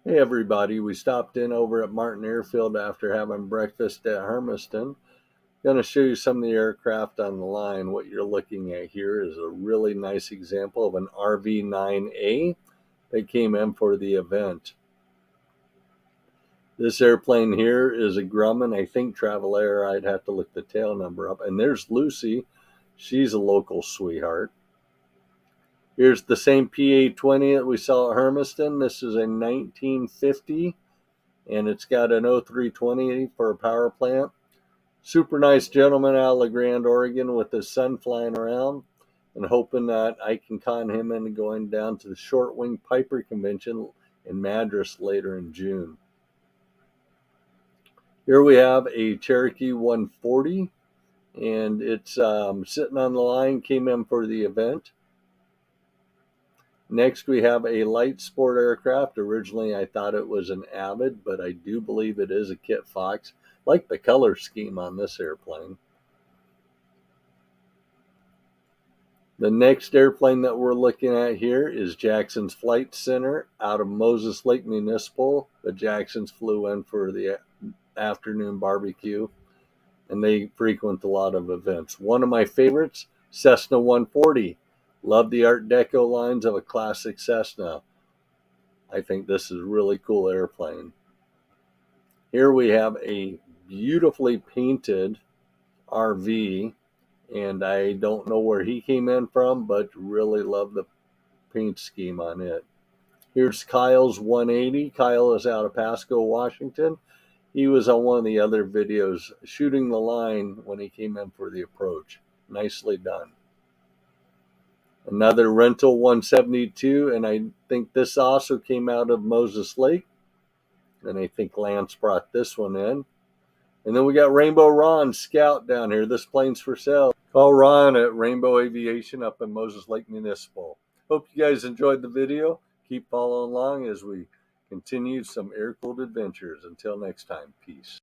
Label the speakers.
Speaker 1: Hey everybody, we stopped in over at Martin Airfield after having breakfast at Hermiston. Going to show you some of the aircraft on the line. What you're looking at here is a really nice example of an RV-9A that came in for the event. This airplane here is a Grumman, I think Travel Air. I'd have to look the tail number up. And there's Lucy. She's a local sweetheart. Here's the same PA-20 that we saw at Hermiston. This is a 1950. And it's got an 0320 for a power plant. Super nice gentleman out of La Grande, Oregon, with his son flying around, and hoping that I can con him into going down to the Shortwingpiper convention in Madras later in June. Here we have a Cherokee 140, and it's sitting on the line, came in for the event. Next, we have a light sport aircraft. Originally, I thought it was an Avid, but I do believe it is a Kit Fox. I like the color scheme on this airplane. The next airplane that we're looking at here is Jackson's Flight Center out of Moses Lake Municipal. The Jacksons flew in for the afternoon barbecue, and they frequent a lot of events. One of my favorites, Cessna 140. Love the Art Deco lines of a classic Cessna. I think this is a really cool airplane. Here we have a beautifully painted RV, and I don't know where he came in from, but really love the paint scheme on it. Here's Kyle's 180. Kyle is out of Pasco, Washington. He was on one of the other videos shooting the line when he came in for the approach. Nicely done. Another rental 172, and I think this also came out of Moses Lake. And I think Lance brought this one in. And then we got Rainbow Ron Scout down here. This plane's for sale. Call Ron at Rainbow Aviation up in Moses Lake Municipal. Hope you guys enjoyed the video. Keep following along as we continue some air-cooled adventures. Until next time, peace.